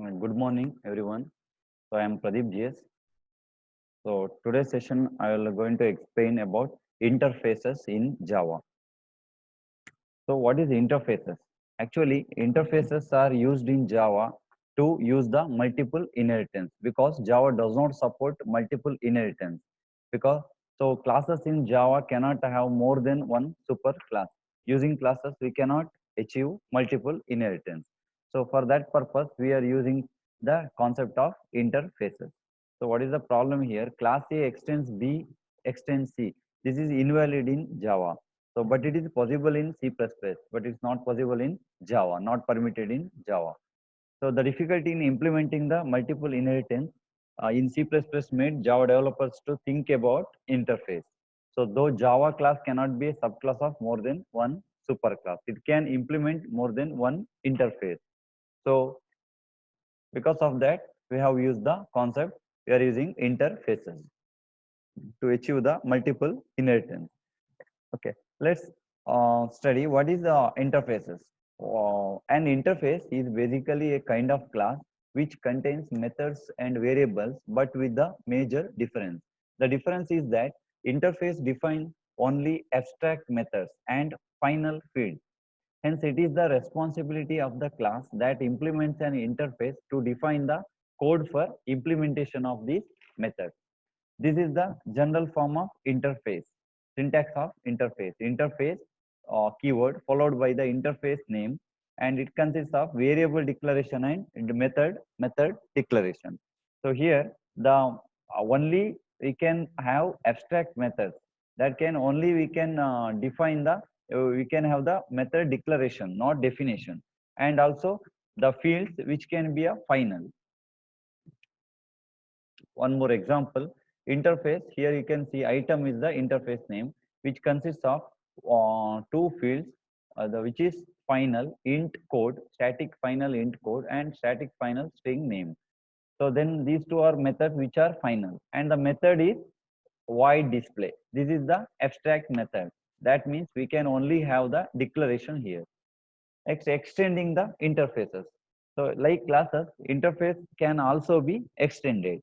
Good morning, everyone. So I am Pradeep GS. So today's session I will going to explain about interfaces in Java. So what is interfaces? Actually, interfaces are used in Java to use the multiple inheritance because Java does not support multiple inheritance. Because so classes in Java cannot have more than one super class. Using classes, we cannot achieve multiple inheritance. So for that purpose, we are using the concept of interfaces. So what is the problem here? Class A extends B extends C. This is invalid in Java. So, but it is possible in C++, but it's not possible in Java, not permitted in Java. So the difficulty in implementing the multiple inheritance in C++ made Java developers to think about interface. So though Java class cannot be a subclass of more than one superclass, it can implement more than one interface. So because of that, we have used the concept, we are using interfaces to achieve the multiple inheritance. Okay, let's study what is the interfaces. An interface is basically a kind of class which contains methods and variables, but with the major difference. The difference is that interface defines only abstract methods and final fields. Hence, it is the responsibility of the class that implements an interface to define the code for implementation of these methods. This is the general form of interface. Syntax of interface. Interface keyword followed by the interface name, and it consists of variable declaration and method declaration. So here the only we can have abstract methods that can only we can define the we can have the method declaration, not definition, and also the fields which can be a final. One more example, interface. Here you can see item is the interface name, which consists of two fields, which is final int code, static final int code, and static final string name. So then these two are methods which are final, and the method is void display. This is the abstract method. That means we can only have the declaration here. Next, extending the interfaces. So like classes, interface can also be extended.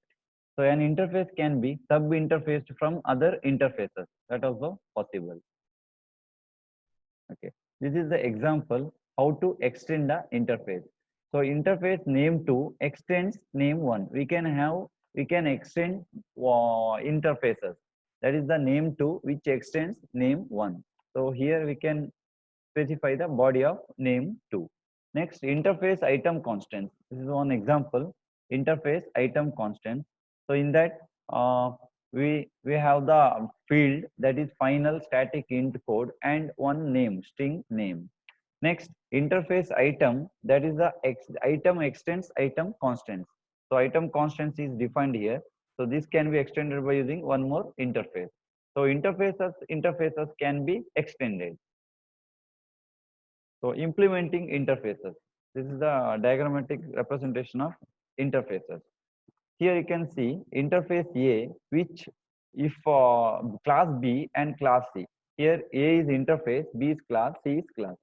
So an interface can be sub-interfaced from other interfaces. That also possible. Okay. This is the example how to extend the interface. So interface name 2 extends name 1. We can extend interfaces. That is the name 2 which extends name 1. So here we can specify the body of name 2. Next, interface item constants. This is one example. Interface item constant. So in that we have the field that is final static int code and one name string name. Next, interface item, that is the item extends item constants. So item constants is defined here. So this can be extended by using one more interface. So interfaces can be extended. So implementing interfaces. This is the diagrammatic representation of interfaces. Here you can see interface A, which if class B and class C. Here A is interface, B is class, C is class.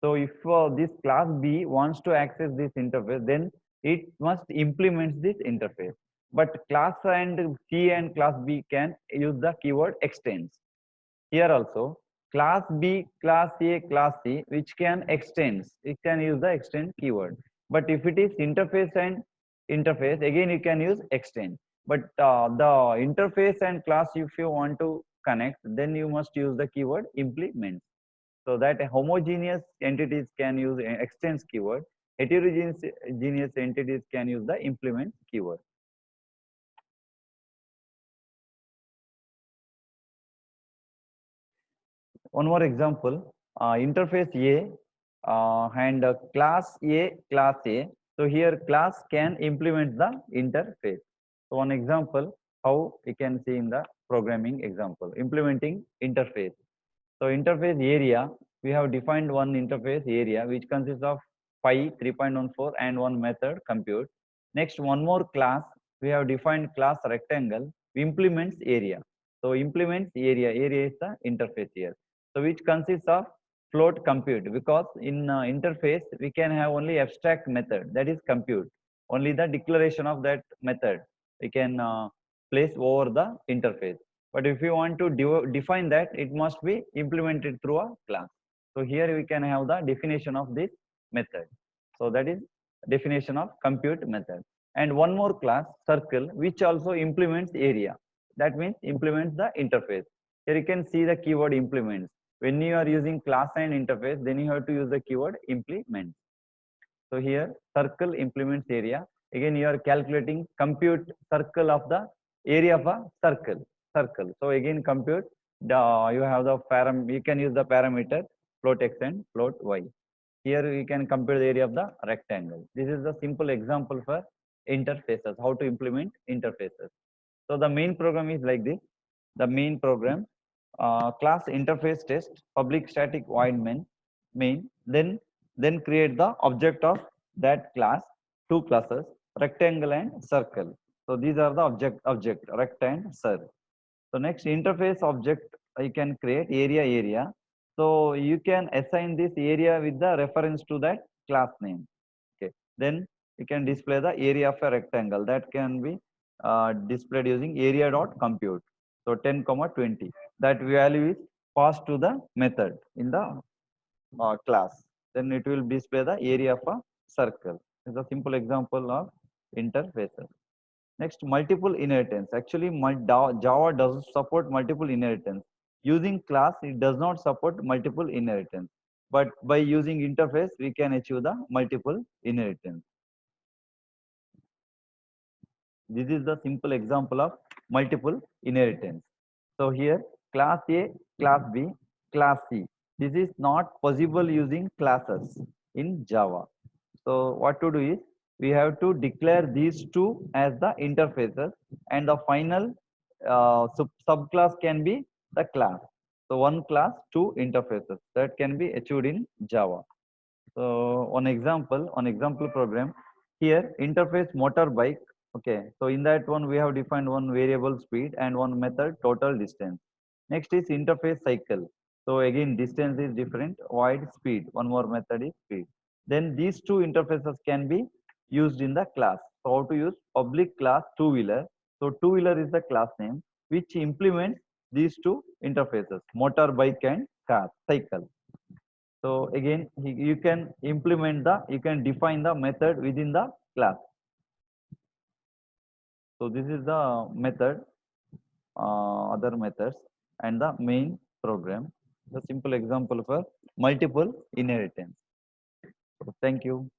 So if this class B wants to access this interface, then it must implement this interface. But class and C and class B can use the keyword extends. Here also class B, class A, class C, which can extends, it can use the extend keyword. But if it is interface and interface, again you can use extend. But the interface and class, if you want to connect, then you must use the keyword implement. So that homogeneous entities can use extends keyword. Heterogeneous entities can use the implement keyword. One more example, interface A and class A, class A. So here class can implement the interface. So one example, how we can see in the programming example, implementing interface. So interface area, we have defined one interface area which consists of pi 3.14 and one method compute. Next, one more class, we have defined class rectangle implements area. So implements area is the interface here. So which consists of float compute, because in interface we can have only abstract method, that is compute. Only the declaration of that method we can place over the interface. But if you want to define that, it must be implemented through a class. So here we can have the definition of this method. So that is definition of compute method. And one more class, circle, which also implements area. That means implements the interface. Here you can see the keyword implements. When you are using class and interface, then you have to use the keyword implement. So here circle implements area. Again, you are calculating compute circle of the area of a circle. Circle. So again, compute the you have the you can use the parameter float x and float y. Here you can compute the area of the rectangle. This is the simple example for interfaces, how to implement interfaces. So the main program is like this. The main program, class interface test, public static void main, then create the object of that class, two classes, rectangle and circle. So these are the object rect and circle. So next interface object, you can create area. So you can assign this area with the reference to that class name. Okay. Then you can display the area of a rectangle that can be displayed using area dot compute. So 10, 20. That value is passed to the method in the class. Then it will display the area of a circle. It's a simple example of interfaces. Next, multiple inheritance. Actually, Java does support multiple inheritance. Using class, it does not support multiple inheritance. But by using interface, we can achieve the multiple inheritance. This is the simple example of multiple inheritance. So here, class A, class B, class C. This is not possible using classes in Java. So what to do is, we have to declare these two as the interfaces, and the final subclass can be the class. So one class, two interfaces, that can be achieved in Java. So on example program, here interface motorbike. Okay, so in that one we have defined one variable speed and one method total distance. Next is interface cycle. So again distance is different, void speed. One more method is speed. Then these two interfaces can be used in the class. So how to use public class two-wheeler. So two-wheeler is the class name which implements these two interfaces, motorbike and car, cycle. So again, you can you can define the method within the class. So this is the method, other methods, and the main program. The simple example for multiple inheritance. So thank you.